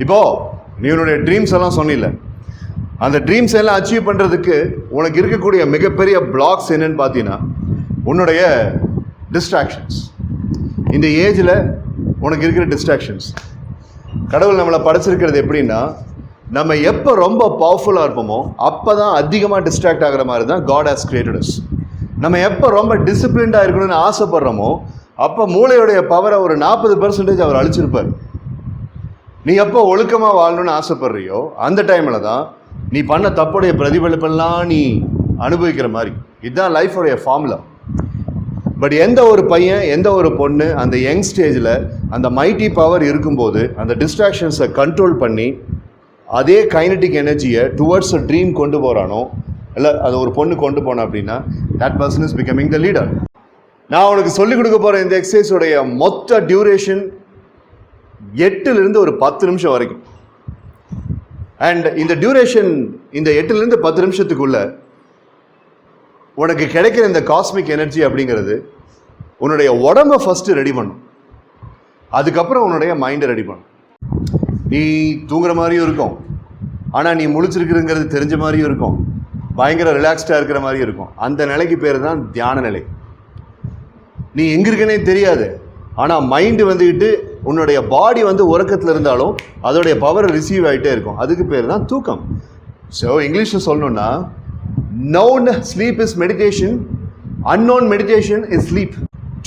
இப்போது நீ உன்னுடைய ட்ரீம்ஸ் எல்லாம் சொன்னில்ல, அந்த ட்ரீம்ஸ் எல்லாம் அச்சீவ் பண்ணுறதுக்கு உனக்கு இருக்கக்கூடிய மிகப்பெரிய பிளாக்ஸ் என்னன்னு பார்த்தீங்கன்னா உன்னுடைய டிஸ்ட்ராக்ஷன்ஸ். இந்த ஏஜில் உனக்கு இருக்கிற டிஸ்ட்ராக்ஷன்ஸ். கடவுள் நம்மளை படைச்சிருக்கிறது எப்படின்னா, நம்ம எப்போ ரொம்ப பவர்ஃபுல்லாக இருப்போமோ அப்போ தான் அதிகமாக டிஸ்ட்ராக்ட் ஆகிற மாதிரி தான் காட் ஹாஸ் கிரியேட்டட் அஸ். நம்ம எப்போ ரொம்ப டிசிப்ளின்டாக இருக்கணும்னு ஆசைப்படுறோமோ அப்போ மூளையுடைய பவரை ஒரு 40% அவர் அழிச்சிருப்பார். நீ எப்போ ஒழுக்கமாக வாழணும்னு ஆசைப்படுறியோ அந்த டைமில் தான் நீ பண்ண தப்புடைய பிரதிபலிப்பெல்லாம் நீ அனுபவிக்கிற மாதிரி. இதுதான் லைஃபோடைய ஃபார்முலா. பட் எந்த ஒரு பையன் எந்த ஒரு பொண்ணு அந்த யங் ஸ்டேஜில் அந்த மைட்டி பவர் இருக்கும்போது அந்த டிஸ்ட்ராக்ஷன்ஸை கண்ட்ரோல் பண்ணி அதே கைனட்டிக் எனர்ஜியை டுவர்ட்ஸ் அ ட்ரீம் கொண்டு போகிறானோ, இல்லை அது ஒரு பொண்ணு கொண்டு போனோம் அப்படின்னா that person is becoming the leader. நான் உனக்கு சொல்லிக் கொடுக்க போகிற இந்த எக்ஸசைஸோடைய மொத்த டியூரேஷன் 8 ஒரு 10 நிமிஷம் வரைக்கும். அண்ட் இந்த டியூரேஷன் இந்த 8 10 நிமிஷத்துக்குள்ள உனக்கு கிடைக்கிற இந்த காஸ்மிக் எனர்ஜி அப்படிங்கிறது உன்னுடைய உடம்பை ஃபஸ்ட்டு ரெடி பண்ணும், அதுக்கப்புறம் உன்னுடைய மைண்டை ரெடி பண்ணும். நீ தூங்குற மாதிரியும் இருக்கும், ஆனால் நீ முழிச்சிருக்குங்கிறது தெரிஞ்ச மாதிரியும் இருக்கும், பயங்கர ரிலாக்ஸ்டாக இருக்கிற மாதிரியும் இருக்கும். அந்த நிலைக்கு பேர் தான் தியான நிலை. நீ எங்கே இருக்கனே தெரியாது, ஆனால் மைண்டு வந்துக்கிட்டு உன்னுடைய பாடி உறக்கத்தில் இருந்தாலும் அதோடைய பவரை ரிசீவ் ஆகிட்டே இருக்கும். அதுக்கு பேர் தான் தூக்கம். ஸோ இங்கிலீஷில் சொல்லணுன்னா, known sleep is meditation, unknown meditation is sleep.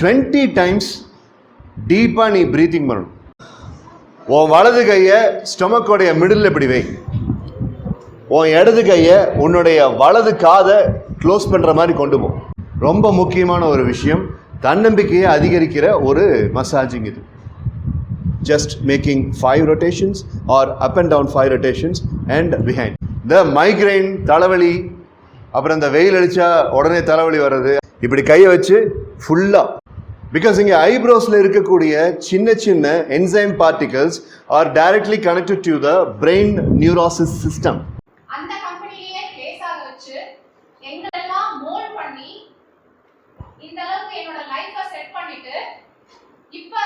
20 times டீப்பாக நீ ப்ரீத்திங் பண்ணணும். உன் வலது கையை ஸ்டொமக்கோடைய மிடில் இப்படி வை, உன் இடது கையை உன்னுடைய வலது காதை க்ளோஸ் பண்ணுற மாதிரி கொண்டு போ. ரொம்ப முக்கியமான ஒரு விஷயம், தன்னம்பிக்கையை அதிகரிக்கிற ஒரு மசாஜிங் இது. Just making 5 rotations or up and down 5 rotations and behind. இந்த மைக்ரைன், தலைவலி, அப்புறம் இந்த வெயில் அடித்தா உடனே தலைவலி வர்றது, இப்படி கையை வச்சு ஃபுல்லாக, பிகாஸ் இங்கே ஐப்ரோஸில் இருக்கக்கூடிய சின்ன சின்ன enzyme particles R directly connected to the brain neurosis system. அந்த கம்பெனிலேயே கேஸாக வச்சு எங்களெல்லாம் மோல்ட் பண்ணி இந்த அளவுக்கு என்னோட லைஃபை செட் பண்ணிட்டு இப்போ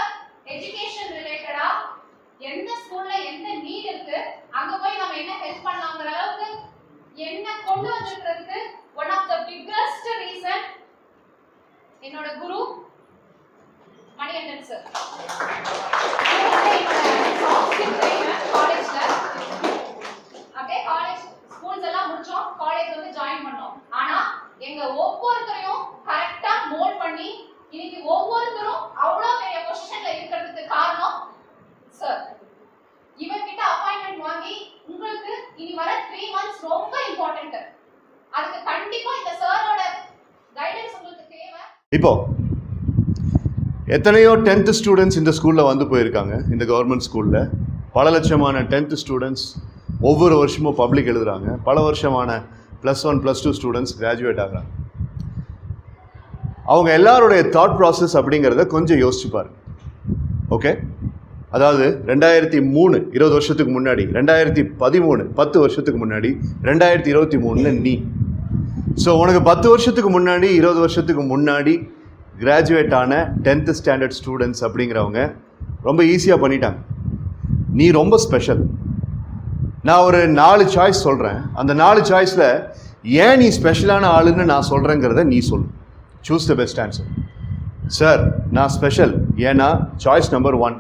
எஜுகேஷன் ரிலேட்டடா எந்த ஸ்கூல்ல எந்த நீட் இருக்கு அங்க போய் நம்ம என்ன ஹெல்ப் பண்ணலாம்ங்கற அளவுக்கு என்ன கொண்டு வந்திருக்கிறதுக்கு one of the biggest reason என்னோட குரு மணிகண்டன் சார். காலேஜ்ல அப்படியே காலேஜ் ஸ்கூல்ஸ் எல்லாம் முடிச்சோம், காலேஜ் ஜாயின் பண்ணோம். ஆனா எங்க ஒவ்வொருத்தரையும் கரெக்டா மோல்ட் பண்ணி இன்னைக்கு ஒவ்வொருத்தரும் அவ்வளவு பெரிய பொசிஷன்ல இருக்கிறதுக்கு காரணம் சார். இவர்கிட்ட அப்பாயின்மெண்ட் வாங்கி உங்களுக்கு இனி வர 3 months ரொம்ப இம்பார்ட்டன்ட். அதுக்கு கண்டிப்பா இந்த சாரோட கைடன்ஸ் உங்களுக்கு தேவை. இப்போ எத்தனையோ 10th ஸ்டூடெண்ட்ஸ் இந்த ஸ்கூலில் போயிருக்காங்க. இந்த கவர்மெண்ட் ஸ்கூலில் பல லட்சமான 10th ஸ்டூடெண்ட்ஸ் ஒவ்வொரு வருஷமும் பப்ளிக் எழுதுகிறாங்க. பல வருஷமான +1 +2 ஸ்டூடெண்ட்ஸ் கிராஜுவேட் ஆகிறாங்க. அவங்க எல்லாருடைய தாட் ப்ராசஸ் அப்படிங்கிறத கொஞ்சம் யோசிச்சு பாருங்க. ஓகே, அதாவது 2003 20 வருஷத்துக்கு முன்னாடி, 2013 10 வருஷத்துக்கு முன்னாடி, 2023 நீ. ஸோ உனக்கு 10 வருஷத்துக்கு முன்னாடி 20 வருஷத்துக்கு முன்னாடி கிராஜுவேட் ஆன 10th ஸ்டாண்டர்ட் ஸ்டூடெண்ட்ஸ் அப்படிங்கிறவங்க ரொம்ப ஈஸியாக பண்ணிட்டாங்க. நீ ரொம்ப ஸ்பெஷல். நான் ஒரு 4 சாய்ஸ் சொல்கிறேன். அந்த 4 சாய்ஸில் ஏன் நீ ஸ்பெஷலான ஆளுன்னு நான் சொல்கிறேங்கிறத நீ சொல்லு. Choose the best answer. Sir நான் ஸ்பெஷல் ஏன்னா சாய்ஸ் நம்பர் 1,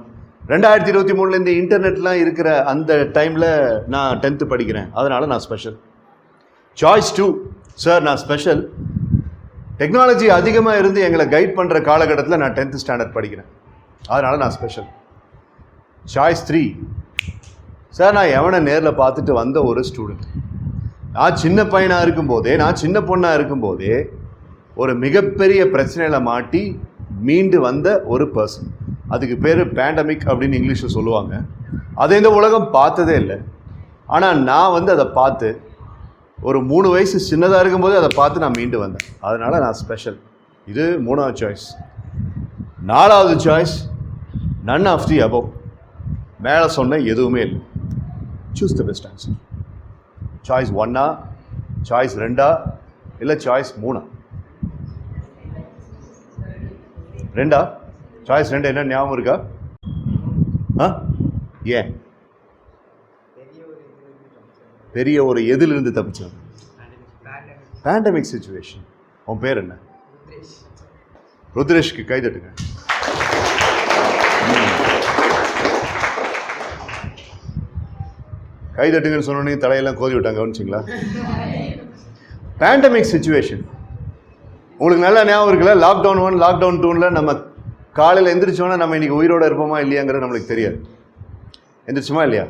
2023 இந்த இன்டர்நெட்லாம் இருக்கிற அந்த டைமில் நான் 10th படிக்கிறேன், அதனால் நான் ஸ்பெஷல். சாய்ஸ் 2, சார் நான் ஸ்பெஷல் டெக்னாலஜி அதிகமாக இருந்து எங்களை கைட் பண்ணுற காலகட்டத்தில் நான் 10th ஸ்டாண்டர்ட் படிக்கிறேன், அதனால் நான் ஸ்பெஷல். சாய்ஸ் 3, சார் நான் எவனை நேரில் பார்த்துட்டு வந்த ஒரு ஸ்டூடெண்ட். நான் சின்ன பையனாக இருக்கும்போதே, நான் சின்ன பொண்ணாக இருக்கும்போதே ஒரு மிகப்பெரிய பிரச்சனையில் மாட்டி மீண்டு வந்த ஒரு பர்சன். அதுக்கு பேர் பேண்டமிக் அப்படின்னு இங்கிலீஷில் சொல்லுவாங்க. அதை இந்த உலகம் பார்த்ததே இல்லை. ஆனால் நான் அதை பார்த்து ஒரு 3 வயசு சின்னதாக இருக்கும்போது அதை பார்த்து நான் மீண்டு வந்தேன், அதனால் நான் ஸ்பெஷல். இது 3வது சாய்ஸ். 4வது choice, none of the above. மேலே சொன்ன எதுவுமே இல்லை. Choose the best answer. Choice 1ஆ, சாய்ஸ் 2ஆ, இல்லை சாய்ஸ் 3ஆ? 2ஆ? சாய்ஸ் 2 என்ன ஞாபகம் இருக்கா? ஏன் பெரிய ஒரு எதிலிருந்து தப்பிச்சோம்? Pandemic situation. உன் பேர் என்ன? ருத்ரேஷ்க்கு கை தட்டுங்க. கை தட்டுங்கன்னு சொன்னோன்னே தலையெல்லாம் கோதி விட்டாங்க, கவனிச்சிங்களா? பேண்டமிக் சுச்சுவேஷன் உங்களுக்கு நல்லா ஞாபகம் இருக்குல்ல? லாக்டவுன் 1 லாக்டவுன் 2ல நம்ம காலையில் எந்திரிச்சோன்னா நம்ம இன்னைக்கு உயிரோட இருப்போமா இல்லையாங்கிறது நம்மளுக்கு தெரியாது. எந்திரிச்சோமா இல்லையா?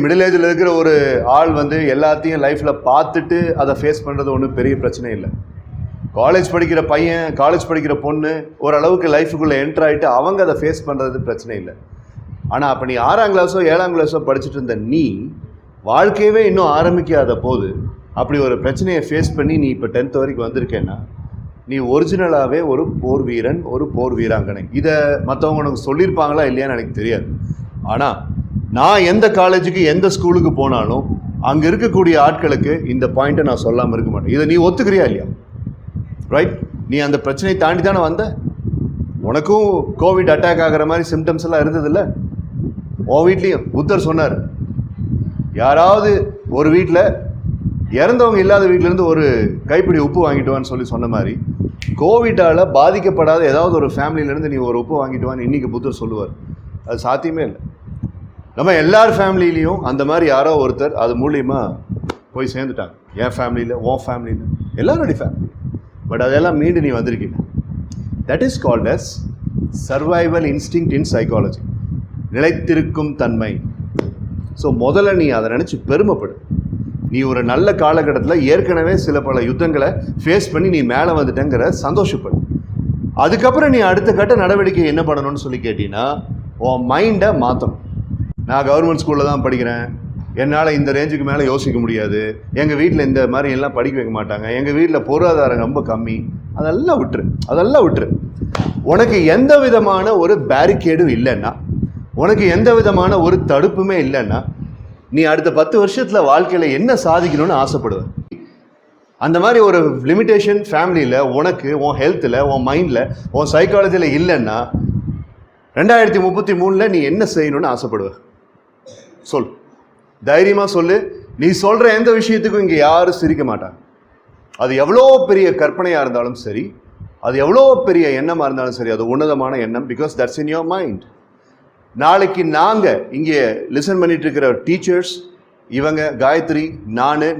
மிடில் ஏஜில் இருக்கிற ஒரு ஆள் வந்து எல்லாத்தையும் லைஃப்பில் பார்த்துட்டு அதை ஃபேஸ் பண்ணுறது ஒன்றும் பெரிய பிரச்சனை இல்லை. காலேஜ் படிக்கிற பையன், காலேஜ் படிக்கிற பொண்ணு ஓரளவுக்கு லைஃபுக்குள்ளே என்ட்ரு ஆகிட்டு அவங்க அதை ஃபேஸ் பண்ணுறது பிரச்சனை இல்லை. ஆனால் அப்போ நீ 6ஆம் கிளாஸோ 7ஆம் கிளாஸோ படிச்சுட்டு இருந்த நீ வாழ்க்கையவே இன்னும் ஆரம்பிக்காத போது அப்படி ஒரு பிரச்சனையை ஃபேஸ் பண்ணி நீ இப்போ 10th வரைக்கும் வந்திருக்கேன்னா நீ ஒரிஜினலாகவே ஒரு போர் வீரன், ஒரு போர் வீராங்கனை. இதை மற்றவங்க உனக்கு சொல்லியிருப்பாங்களா இல்லையான்னு எனக்கு தெரியாது. ஆனால் நான் எந்த காலேஜுக்கு எந்த ஸ்கூலுக்கு போனாலும் அங்கே இருக்கக்கூடிய ஆட்களுக்கு இந்த பாயிண்ட்டை நான் சொல்லாமல் இருக்க மாட்டேன். இதை நீ ஒத்துக்கிறியா இல்லையா? ரைட்? நீ அந்த பிரச்சனையை தாண்டி தானே வந்த. உனக்கும் கோவிட் அட்டாக் ஆகிற மாதிரி சிம்டம்ஸ் எல்லாம் இருந்ததில்ல? உன் வீட்லேயும் புத்தர் சொன்னார், யாராவது ஒரு வீட்டில் இறந்தவங்க இல்லாத வீட்டிலேருந்து ஒரு கைப்பிடி உப்பு வாங்கிட்டு வான்னு சொன்ன மாதிரி கோவிட்டால் பாதிக்கப்படாத ஏதாவது ஒரு ஃபேமிலியிலேருந்து நீ ஒரு உப்பு வாங்கிட்டு வான்னு இன்றைக்கி புத்தர் சொல்லுவார். அது சாத்தியமே இல்லை. நம்ம எல்லார் ஃபேமிலியிலையும் அந்த மாதிரி யாரோ ஒருத்தர் அது மூலியமாக போய் சேர்ந்துட்டாங்க. என் ஃபேமிலியில், உன் ஃபேமிலியில், எல்லாருடைய ஃபேமிலி. பட் அதெல்லாம் மீண்டு நீ வந்திருக்கீங்க. That is called as survival instinct in psychology, நிலைத்திருக்கும் தன்மை. ஸோ முதல்ல நீ அதை நினச்சி பெருமைப்படு. நீ ஒரு நல்ல காலகட்டத்தில் ஏற்கனவே சில பல யுத்தங்களை ஃபேஸ் பண்ணி நீ மேலே வந்துட்டேங்கிற சந்தோஷப்படு. அதுக்கப்புறம் நீ அடுத்த கட்ட நடவடிக்கை என்ன பண்ணணும்னு சொல்லி கேட்டீங்கன்னா உன் மைண்டை மாற்றணும். நான் கவர்மெண்ட் ஸ்கூலில் தான் படிக்கிறேன், என்னால் இந்த ரேஞ்சுக்கு மேலே யோசிக்க முடியாது, எங்கள் வீட்டில் இந்த மாதிரி எல்லாம் படிக்க வைக்க மாட்டாங்க, எங்கள் வீட்டில் பொருளாதாரம் ரொம்ப கம்மி, அதெல்லாம் விட்டுரு. உனக்கு எந்த விதமான ஒரு பேரிகேடும் இல்லைன்னா, உனக்கு எந்த விதமான ஒரு தடுப்புமே இல்லைன்னா நீ அடுத்த 10 வருஷத்தில் வாழ்க்கையில் என்ன சாதிக்கணும்னு ஆசைப்படுவ? அந்த மாதிரி ஒரு லிமிட்டேஷன் ஃபேமிலியில் உனக்கு, உன் ஹெல்த்தில், உன் மைண்டில், உன் சைக்காலஜியில் இல்லைன்னா 2033 நீ என்ன செய்யணும்னு ஆசைப்படுவ? சொல், தைரியமாக சொல்லு. நீ சொல்கிற எந்த விஷயத்துக்கும் இங்கே யாரும் சிரிக்க மாட்டாங்க. அது எவ்வளோ பெரிய கற்பனையாக இருந்தாலும் சரி, அது எவ்வளோ பெரிய எண்ணமாக இருந்தாலும் சரி, அது உன்னதமான எண்ணம். Because that's in your mind. நாளைக்கு நாங்கள் இங்கே லிசன் பண்ணிட்டு இருக்கிற டீச்சர்ஸ், இவங்க காயத்ரி,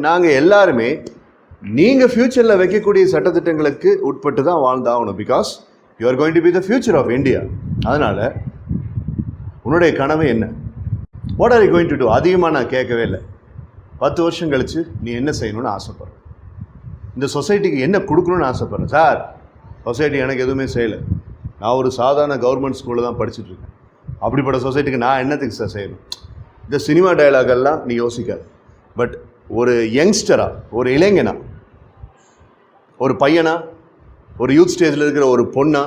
நாங்கள் எல்லாருமே நீங்கள் ஃப்யூச்சரில் வைக்கக்கூடிய சட்டத்திட்டங்களுக்கு உட்பட்டு தான் வாழ்ந்தாகணும். Because you are going to be the future of India. அதனால் உன்னுடைய கனவு என்ன? What are you going to do? அதிகமாக நான் கேட்கவே இல்லை. 10 வருஷம் கழித்து நீ என்ன செய்யணும்னு ஆசைப்படுற? இந்த சொசைட்டிக்கு என்ன கொடுக்கணும்னு ஆசைப்படுறேன்? சார், சொசைட்டி எனக்கு எதுவுமே செய்யலை, நான் ஒரு சாதாரண கவர்மெண்ட் ஸ்கூலில் தான் படிச்சுட்ருக்கேன், அப்படிப்பட்ட சொசைட்டிக்கு நான் என்னத்துக்கு சார் செய்யணும்? இந்த சினிமா டயலாகெல்லாம் நீ யோசிக்காது. பட் ஒரு யங்ஸ்டரா, ஒரு இளைஞனா, ஒரு பையனா, ஒரு யூத் ஸ்டேஜில் இருக்கிற ஒரு பொண்ணா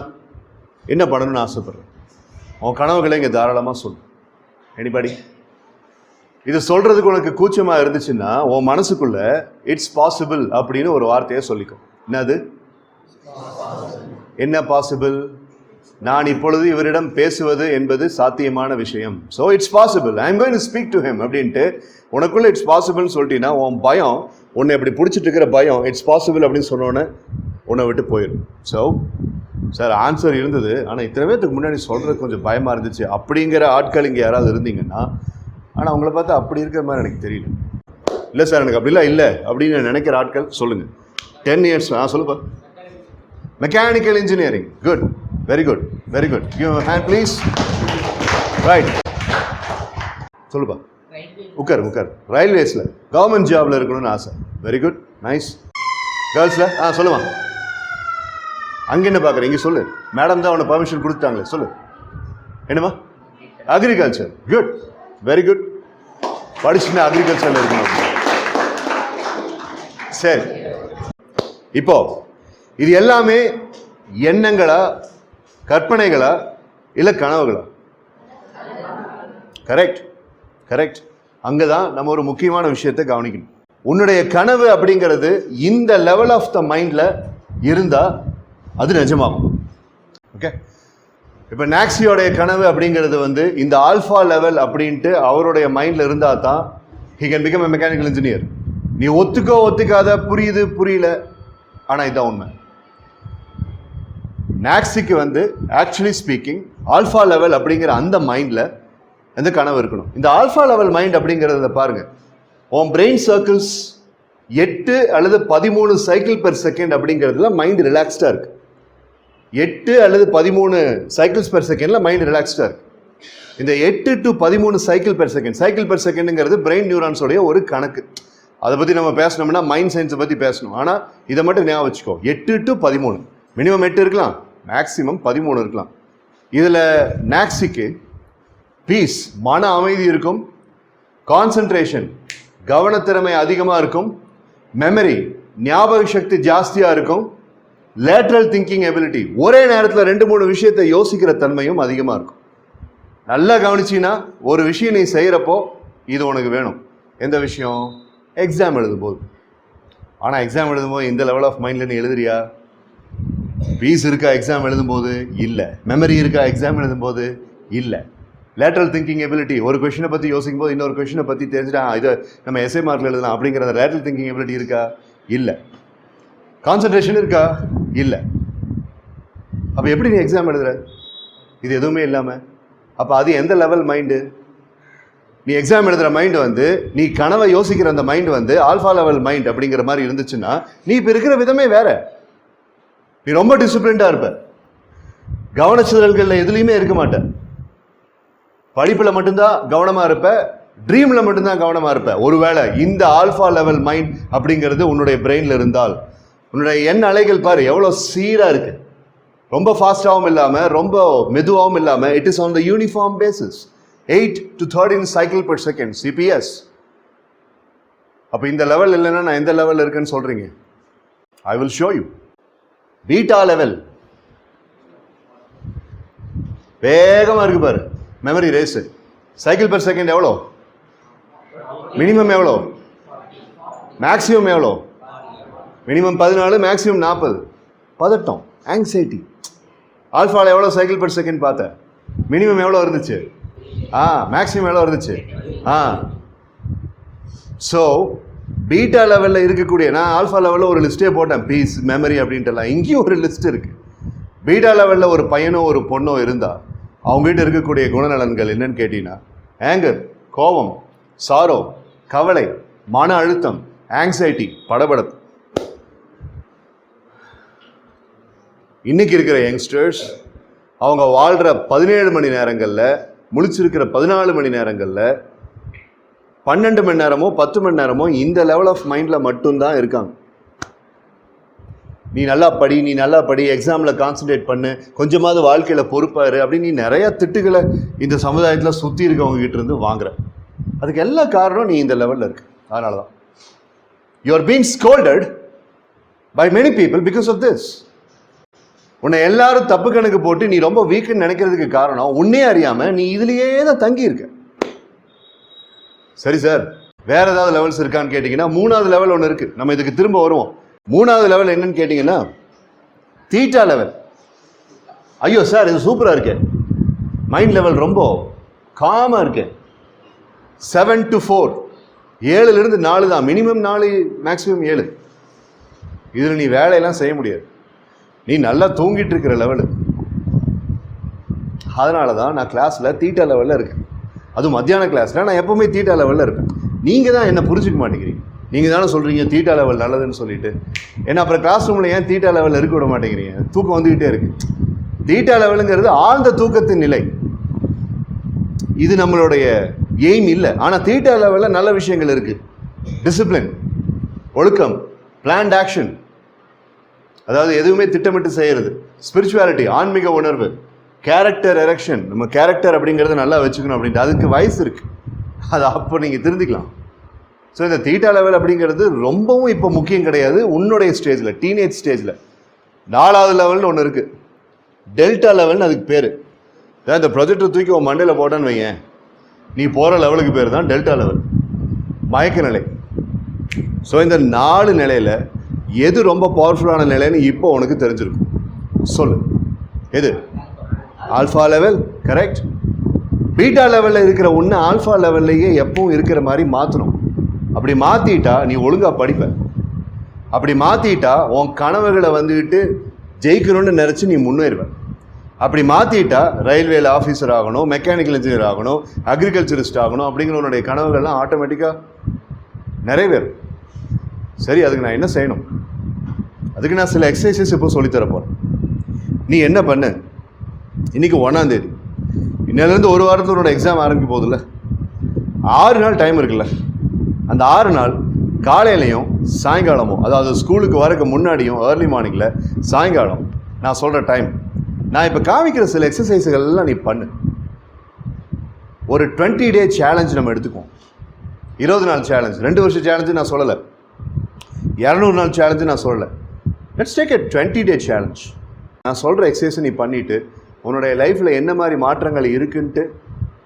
என்ன பண்ணணும்னு ஆசைப்படுறேன்? உன் கனவுகளை இங்கே தாராளமாக சொல்லு. எனிபடி? இது சொல்கிறதுக்கு உனக்கு கூச்சமாக இருந்துச்சுன்னா உன் மனசுக்குள்ள இட்ஸ் பாசிபிள் அப்படின்னு ஒரு வார்த்தையை சொல்லிக்கும். என்னது? என்ன பாசிபிள்? நான் இப்பொழுது இவரிடம் பேசுவது என்பது சாத்தியமான விஷயம். So it's possible, I am going to speak to him அப்படின்ட்டு உனக்குள்ள இட்ஸ் பாசிபிள்னு சொல்லிட்டீங்கன்னா உன் பயம், உன்னை எப்படி பிடிச்சிட்டு இருக்கிற பயம் இட்ஸ் பாசிபிள் அப்படின்னு சொன்னோன்னே உன்னை விட்டு போயிடும். ஸோ சார், ஆன்சர் இருந்தது, ஆனால் இத்தனை பேருக்கு முன்னாடி சொல்கிறது கொஞ்சம் பயமாக இருந்துச்சு அப்படிங்கிற ஆட்கள் இங்கே யாராவது இருந்தீங்கன்னா, ஆனால் உங்களை பார்த்தா அப்படி இருக்கிற மாதிரி எனக்கு தெரியல. இல்லை சார், எனக்கு அப்படிலாம் இல்லை அப்படின்னு நினைக்கிற ஆட்கள் சொல்லுங்கள். 10 years சொல்லுப்பா. Mechanical engineering, good, very good, very good. Give hand please. Right, சொல்லுப்பா. உட்கார். ரயில்வேஸில் கவர்மெண்ட் ஜாபில் இருக்கணும்னு ஆசை. Very good, nice. கேர்ள்ஸில் சொல்லுமா. அங்கே என்ன பார்க்குற? இங்கே சொல்லு. மேடம் தான் உனக்கு பர்மிஷன் கொடுத்துட்டாங்களே, சொல்லு. என்னம்மா? Agriculture, good, very good. படிச்சுன்னா அக்ரிகல்ச்சரில் இருக்கணும். சரி, இப்போ இது எல்லாமே எண்ணங்களா, கற்பனைகளா, இல்லை கனவுகளா? கரெக்ட். அங்கே தான் நம்ம ஒரு முக்கியமான விஷயத்தை கவனிக்கணும். உன்னுடைய கனவு அப்படிங்கிறது இந்த லெவல் ஆஃப் த மைண்டில் இருந்தால் அது நிஜமாகும். ஓகே, இப்போ நாக்ஸியோடைய கனவு அப்படிங்கிறது இந்த ஆல்ஃபா லெவல் அப்படின்ட்டு அவருடைய மைண்டில் இருந்தால் தான் he can become a mechanical engineer. நீ ஒத்துக்காத புரியுது புரியல, ஆனால் இதுதான் உண்மை. நாக்ஸிக்கு வந்து ஆக்சுவலி ஸ்பீக்கிங் ஆல்ஃபா லெவல் அப்படிங்கிற அந்த மைண்டில் எந்த கனவு இருக்கணும். இந்த ஆல்ஃபா லெவல் மைண்ட் அப்படிங்கிறத பாருங்க, உன் பிரெயின் சர்க்கிள்ஸ் 8 அல்லது 13 சைக்கிள் பெர் செகண்ட் அப்படிங்கிறதுல மைண்ட் ரிலாக்ஸ்டாக இருக்கு. 8 அல்லது 13 சைக்கிள்ஸ் பெர் செகண்டில் மைண்ட் ரிலாக்ஸ்டாக இருக்கு. இந்த 8 to 13 சைக்கிள் பெர் செகண்டுங்கிறது பிரெயின் நியூரான்ஸோடைய ஒரு கணக்கு. அதை பற்றி நம்ம பேசணும்னா மைண்ட் சயின்ஸை பற்றி பேசணும். ஆனால் இதை மட்டும் ஞாபகம் வச்சுக்கோ, 8 to 13, மினிமம் 8 இருக்கலாம், மேக்ஸிமம் 13 இருக்கலாம். இதில் நாக்ஸிக்கு பீஸ் மன அமைதி இருக்கும், கான்சன்ட்ரேஷன் கவனத்திறமை அதிகமாக இருக்கும், மெமரி ஞாபக சக்தி ஜாஸ்தியாக இருக்கும், லேட்ரல் திங்கிங் எபிலிட்டி ஒரே நேரத்தில் 2-3 விஷயத்தை யோசிக்கிற தன்மையும் அதிகமாக இருக்கும். நல்லா கவனிச்சின்னா ஒரு விஷயம் நீ செய்கிறப்போ இது உனக்கு வேணும். எந்த விஷயம்? எக்ஸாம் எழுதும்போது. ஆனால் எக்ஸாம் எழுதும்போது இந்த லெவல் ஆஃப் மைண்டில் நீ எழுதுறியா? பீஸ் இருக்கா எக்ஸாம் எழுதும்போது? இல்லை. மெமரி இருக்கா எக்ஸாம் எழுதும்போது? இல்லை. லேட்ரல் திங்கிங் எபிலிட்டி, ஒரு கொஷினை பற்றி யோசிக்கும் போது இன்னொரு கொஷினை பற்றி தெரிஞ்சுட்டா இதை நம்ம எஸ்ஏ மார்க்கில் எழுதலாம் அப்படிங்கிற லேட்ரல் திங்கிங் எபிலிட்டி இருக்கா? இல்லை. கான்சன்ட்ரேஷன் இருக்கா? இல்லை. அப்போ எப்படி நீ எக்ஸாம் எழுதுற? இது எதுவுமே இல்லாமல். அப்போ அது எந்த லெவல் மைண்டு? நீ எக்ஸாம் எழுதுகிற மைண்டு வந்து, நீ கனவை யோசிக்கிற அந்த மைண்டு வந்து ஆல்ஃபா லெவல் மைண்ட் அப்படிங்கிற மாதிரி இருந்துச்சுன்னா நீ இப்போ இருக்கிற விதமே வேற. நீ ரொம்ப டிசிப்ளின்டாக இருப்ப, கவனச்சிதறல்களில் எதுலேயுமே இருக்க மாட்டேன், படிப்பில் மட்டும்தான் கவனமாக இருப்ப, ட்ரீமில் மட்டும்தான் கவனமாக இருப்ப. ஒருவேளை இந்த ஆல்ஃபா லெவல் மைண்ட் அப்படிங்கிறது உன்னுடைய பிரெயினில் இருந்தால், உன்னுடைய எண் அலைகள் பாரு எவ்வளோ சீராக இருக்கு. ரொம்ப ஃபாஸ்டாகவும் இல்லாமல் ரொம்ப மெதுவாகவும் இல்லாமல், it is on the uniform basis. 8 to 13 cycle per second, CPS. அப்போ இந்த லெவல் இல்லைன்னா நான் எந்த லெவலில் இருக்குன்னு சொல்கிறீங்க? I will show you. Beta level வேகமாக இருக்கு பாரு, memory race. Cycle per second எவ்வளோ? மினிமம் எவ்வளோ? மேக்ஸிமம் எவ்வளோ? Minimum 14, maximum 40. பதட்டம், ஆங்ஸைட்டி. ஆல்ஃபாவில் எவ்வளோ சைக்கிள் பெர் செகண்ட் பார்த்த? மினிமம் எவ்வளோ இருந்துச்சு? மேக்ஸிமம் எவ்வளோ இருந்துச்சு? ஸோ பீட்டா லெவலில் இருக்கக்கூடிய, நான் ஆல்ஃபா லெவலில் ஒரு லிஸ்ட்டே போட்டேன், பீஸ், மெமரி அப்படின்ட்டுலாம். இங்கேயும் ஒரு லிஸ்ட் இருக்குது. பீட்டா லெவலில் ஒரு பையனோ ஒரு பொண்ணோ இருந்தால் அவங்ககிட்ட இருக்கக்கூடிய குணநலன்கள் என்னன்னு கேட்டீங்கன்னா, ஆங்கர், கோபம், சாரோ, கவலை, மன அழுத்தம், ஆங்ஸைட்டி, படபடப்பு. இன்னைக்கு இருக்கிற யங்ஸ்டர்ஸ் அவங்க வாழ்கிற 17 மணி நேரங்களில், முழிச்சிருக்கிற 14 மணி நேரங்களில் 12 மணி நேரமோ 10 மணி நேரமோ இந்த லெவல் ஆஃப் மைண்டில் மட்டும்தான் இருக்காங்க. நீ நல்லா படி, எக்ஸாமில் கான்சன்ட்ரேட் பண்ணு, கொஞ்சமாவது வாழ்க்கையில் பொறுப்பாரு அப்படின்னு நீ நிறையா திட்டுகளை இந்த சமுதாயத்தில் சுற்றி இருக்கவங்க கிட்ட இருந்து வாங்குற. அதுக்கு எல்லா காரணம் நீ இந்த லெவலில் இருக்கு. அதனால தான் you are being scolded by many people because of this. உன்னை எல்லாரும் தப்பு கணக்கு போட்டு நீ ரொம்ப வீக்குன்னு நினைக்கிறதுக்கு காரணம் உன்னே அறியாமல் நீ இதுலேயே தான் தங்கி இருக்க. சரி சார், வேற ஏதாவது லெவல்ஸ் இருக்கான்னு கேட்டிங்கன்னா 3வது லெவல் ஒன்று இருக்குது. நம்ம இதுக்கு திரும்ப வருவோம். 3வது லெவல் என்னன்னு கேட்டிங்கன்னா தீட்டா லெவல். ஐயோ சார் இது சூப்பராக இருக்கு, மைண்ட் லெவல் ரொம்ப காமாக இருக்கு. 7 to 4, 7லிருந்து 4 தான், மினிமம் 4, மேக்ஸிமம் 7. இதில் நீ வேலையெல்லாம் செய்ய முடியாது, நீ நல்லா தூங்கிட்டு இருக்கிற லெவலு. அதனால தான் நான் கிளாஸில் தீட்டா லெவலில் இருக்கேன். அதுவும் மத்தியான கிளாஸில் நான் எப்போவுமே தீட்டா லெவலில் இருப்பேன். நீங்கள் தான் என்ன புரிஞ்சிக்க மாட்டேங்கிறீங்க. நீங்கள் தானே சொல்கிறீங்க தீட்டா லெவல் நல்லதுன்னு சொல்லிட்டு. ஏன்னா அப்புறம் கிளாஸ் ரூமில் ஏன் தீட்டா லெவலில் இருக்க விட மாட்டேங்கிறீங்க? தூக்கம் வந்துக்கிட்டே இருக்குது. தீட்டா லெவலுங்கிறது ஆழ்ந்த தூக்கத்தின் நிலை. இது நம்மளுடைய எய்ம் இல்லை. ஆனால் தீட்டா லெவலில் நல்ல விஷயங்கள் இருக்குது. டிசிப்ளின், ஒழுக்கம், பிளான்ட் ஆக்ஷன், அதாவது எதுவுமே திட்டமிட்டு செய்கிறது, ஸ்பிரிச்சுவாலிட்டி, ஆன்மீக உணர்வு, கேரக்டர் எரெக்ஷன். நம்ம கேரக்டர் அப்படிங்கிறத நல்லா வச்சுக்கணும் அப்படின்ட்டு அதுக்கு வயசு இருக்குது. அது அப்போ நீங்கள் திருந்திக்கலாம். ஸோ இந்த தீட்டா லெவல் அப்படிங்கிறது ரொம்பவும் இப்போ முக்கியம் கிடையாது. உன்னுடைய ஸ்டேஜில், டீனேஜ் ஸ்டேஜில் 4வது லெவல்னு ஒன்று இருக்குது, டெல்டா லெவல்னு அதுக்கு பேர். இந்த ப்ரொஜெக்டை தூக்கி உன் மண்டையில் போட்டான்னு வையேன், நீ போகிற லெவலுக்கு பேர் தான் டெல்டா லெவல், மயக்க நிலை. ஸோ இந்த 4 நிலையில் எது ரொம்ப பவர்ஃபுல்லான நிலைன்னு இப்போ உனக்கு தெரிஞ்சிருக்கும். சொல்லு, எது? Alpha level, correct. பீட்டா லெவலில் இருக்கிற ஒன்று ஆல்ஃபா லெவல்லையே எப்பவும் இருக்கிற மாதிரி மாற்றணும். அப்படி மாற்றிட்டா நீ ஒழுங்காக படிப்ப. அப்படி மாற்றிட்டா உன் கனவுகளை வந்துக்கிட்டு ஜெயிக்கணும்னு நினச்சி நீ முன்னேறுவேன். அப்படி மாற்றிட்டா ரயில்வேல ஆஃபீஸர் ஆகணும், மெக்கானிக்கல் இன்ஜினியர் ஆகணும், அக்ரிகல்ச்சரிஸ்ட் ஆகணும் அப்படிங்கிற உன்னுடைய கனவுகள்லாம் ஆட்டோமேட்டிக்காக நிறைவேறும். சரி, அதுக்கு நான் என்ன செய்யணும்? அதுக்கு நான் சில எக்ஸசைசஸ் இப்போ சொல்லித்தர போகிறேன். நீ என்ன பண்ணு, இன்றைக்கி 1ஆம் தேதி, இன்னிலேருந்து ஒரு வாரத்தில் உன்னோட எக்ஸாம் ஆரம்பிக்க போதில்ல, 6 நாள் டைம் இருக்குல்ல, அந்த 6 நாள் காலையிலையும் சாயங்காலமும், அதாவது ஸ்கூலுக்கு வரக்கு முன்னாடியும் ஏர்லி மார்னிங்கில் சாயங்காலம் நான் சொல்கிற டைம், நான் இப்போ காமிக்கிற சில எக்ஸசைஸுகள் எல்லாம் நீ பண்ணு. ஒரு 20 டே சேலஞ்ச் நம்ம எடுத்துக்குவோம். 20 நாள் சேலஞ்ச், 2 வருஷம் சேலஞ்சு நான் சொல்லலை, 200 நாள் சேலஞ்சு நான் சொல்லலை. Let's take a 20 day challenge. நான் சொல்கிற எக்ஸசைஸை நீ பண்ணிவிட்டு உன்னுடைய லைஃப்பில் என்ன மாதிரி மாற்றங்கள் இருக்குன்ட்டு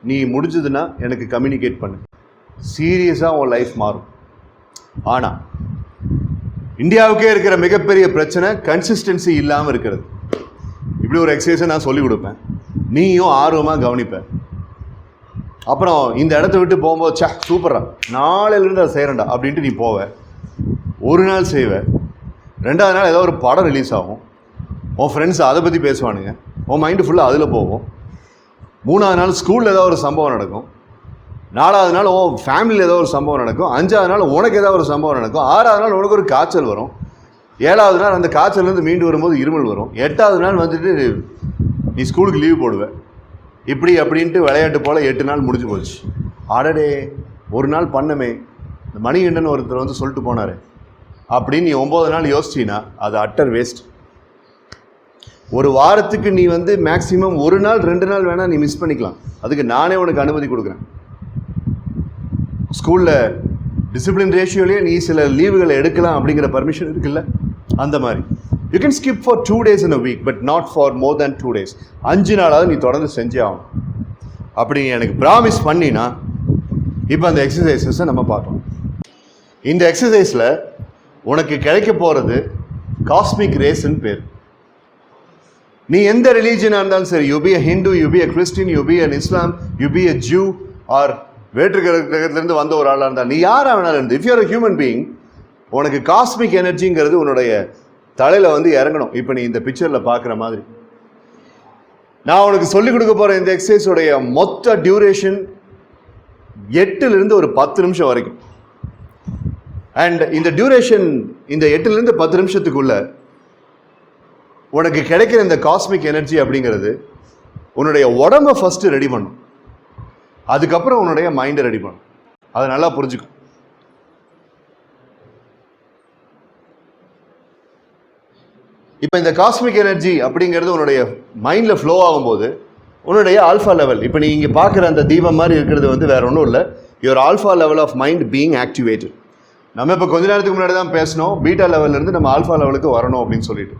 நீ முடிஞ்சதுன்னா எனக்கு கம்யூனிகேட் பண்ணு. சீரியஸாக உன் லைஃப் மாறும். ஆனால் இந்தியாவுக்கே இருக்கிற மிகப்பெரிய பிரச்சனை கன்சிஸ்டன்சி இல்லாமல் இருக்கிறது. இப்படி ஒரு எக்ஸசைஸை நான் சொல்லிக் கொடுப்பேன், நீயும் ஆர்வமாக கவனிப்பேன். அப்புறம் இந்த இடத்த விட்டு போகும்போது சூப்பரா நாளையிலேருந்து அதை செய்கிறேன்டா அப்படின்ட்டு நீ போவேன். ஒரு நாள் செய்வேன், 2ஆவது நாள் ஏதோ ஒரு படம் ரிலீஸ் ஆகும், உன் ஃப்ரெண்ட்ஸ் அதை பற்றி பேசுவானுங்க, உன் மைண்டு ஃபுல்லாக அதில் போகும். 3ஆவது நாள் ஸ்கூலில் ஏதோ ஒரு சம்பவம் நடக்கும், 4ஆவது நாள் உன் ஃபேமிலியில் ஏதோ ஒரு சம்பவம் நடக்கும், 5ஆவது நாள் உனக்கு ஏதோ ஒரு சம்பவம் நடக்கும், 6ஆவது நாள் உனக்கு ஒரு காய்ச்சல் வரும், 7ஆவது நாள் அந்த காய்ச்சல்லேருந்து மீண்டு வரும்போது இருமல் வரும், 8ஆவது நாள் வந்துட்டு நீ ஸ்கூலுக்கு லீவ் போடுவேன். இப்படி அப்படின்ட்டு விளையாட்டு போல் 8 நாள் முடிஞ்சு போச்சு. அடடே, ஒரு நாள் பண்ணமே, இந்த மணிகண்டன் ஒருத்தர் வந்து சொல்லிட்டு போனார் அப்படின்னு நீ 9 நாள் யோசிச்சின்னா அது அட்டர் வேஸ்ட். ஒரு வாரத்துக்கு நீ வந்து மேக்ஸிமம் 1 நாள் 2 நாள் வேணால் நீ மிஸ் பண்ணிக்கலாம். அதுக்கு நானே உனக்கு அனுமதி கொடுக்குறேன். ஸ்கூலில் டிசிப்ளின் ரேஷியோலேயே நீ சில லீவுகளை எடுக்கலாம் அப்படிங்கிற பர்மிஷன் இருக்குல்ல, அந்த மாதிரி you can skip for 2 days in a week but not for more than 2 days. 5 நாளாவது நீ தொடர்ந்து செஞ்சே ஆகணும். அப்படி நீ எனக்கு ப்ராமிஸ் பண்ணினா இப்போ அந்த எக்ஸசைசஸை நம்ம பார்க்கலாம். இந்த எக்ஸசைஸில் உனக்கு கிடைக்க போகிறது காஸ்மிக் ரேஸ்ன்னு பேர். நீ எந்த ரிலீஜனாக இருந்தாலும் சரி, you be a Hindu, you be a Christian, you be an Islam, you be a Jew or வேற்று கிரகத்திலேருந்து வந்த ஒரு ஆளாக இருந்தால், நீ யாராக வேணாலும் இருந்து, if you are a human being, உனக்கு காஸ்மிக் எனர்ஜிங்கிறது உன்னுடைய தலையில் வந்து இறங்கணும். இப்போ நீ இந்த பிக்சரில் பார்க்குற மாதிரி நான் உனக்கு சொல்லிக் கொடுக்க போகிற இந்த எக்ஸசைஸோடைய மொத்த டியூரேஷன் 8லிருந்து ஒரு 10 நிமிஷம் வரைக்கும். அண்ட் இந்த டியூரேஷன், இந்த 8லிருந்து 10 நிமிஷத்துக்குள்ள உனக்கு கிடைக்கிற இந்த காஸ்மிக் எனர்ஜி அப்படிங்கிறது உன்னுடைய உடம்பை ஃபஸ்ட்டு ரெடி பண்ணும், அதுக்கப்புறம் உன்னுடைய மைண்டை ரெடி பண்ணும். அதை நல்லா புரிஞ்சுக்கும். இப்போ இந்த காஸ்மிக் எனர்ஜி அப்படிங்கிறது உன்னுடைய மைண்டில் ஃப்ளோ ஆகும்போது உன்னுடைய ஆல்ஃபா லெவல், இப்போ நீ இங்கே பார்க்குற அந்த தீபம் மாதிரி இருக்கிறது வந்து வேற ஒன்றும் இல்லை, your alpha level of mind being activated. நம்ம இப்போ கொஞ்ச நேரத்துக்கு முன்னாடி தான் பேசணும், பீட்டா லெவல்லேருந்து நம்ம ஆல்ஃபா லெவலுக்கு வரணும் அப்படின்னு சொல்லிட்டு.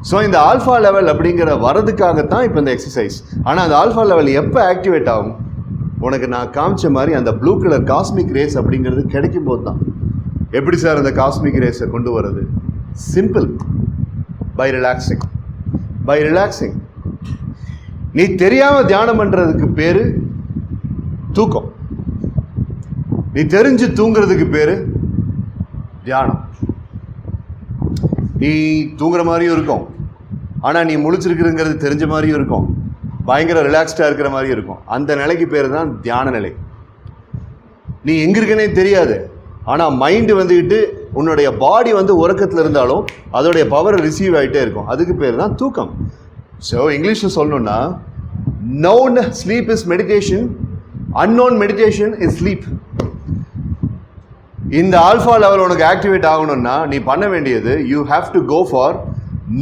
ஸோ இந்த ஆல்ஃபா லெவல் அப்படிங்கிற வரதுக்காகத்தான் இப்போ இந்த எக்ஸசைஸ். ஆனால் அந்த ஆல்ஃபா லெவல் எப்போ ஆக்டிவேட் ஆகும்? உனக்கு நான் காமிச்ச மாதிரி அந்த ப்ளூ கலர் காஸ்மிக் ரேஸ் அப்படிங்கிறது கிடைக்கும் போது தான். எப்படி சார் அந்த காஸ்மிக் ரேஸை கொண்டு வர்றது? Simple, by relaxing. By relaxing. நீ தெரியாமல் தியானம் பண்ணுறதுக்கு பேர் தூக்கம், நீ தெரிஞ்சு தூங்குறதுக்கு பேர் தியானம். நீ தூங்குற மாதிரியும் இருக்கும், ஆனால் நீ முழிச்சிருக்குறங்கிறது தெரிஞ்ச மாதிரியும் இருக்கும், பயங்கர ரிலாக்ஸ்டாக இருக்கிற மாதிரியும் இருக்கும். அந்த நிலைக்கு பேர் தான் தியான நிலை. நீ எங்கே இருக்கனே தெரியாது, ஆனால் மைண்டு வந்துக்கிட்டு உன்னுடைய பாடி வந்து உறக்கத்தில் இருந்தாலும் அதோடைய பவர் ரிசீவ் ஆகிட்டே இருக்கும். அதுக்கு பேர் தான் தூக்கம். ஸோ இங்கிலீஷில் சொல்லணும்னா, known sleep is meditation, unknown meditation is sleep. இந்த ஆல்ஃபா லெவல் உனக்கு ஆக்டிவேட் ஆகணும்னா நீ பண்ண வேண்டியது, you have to go for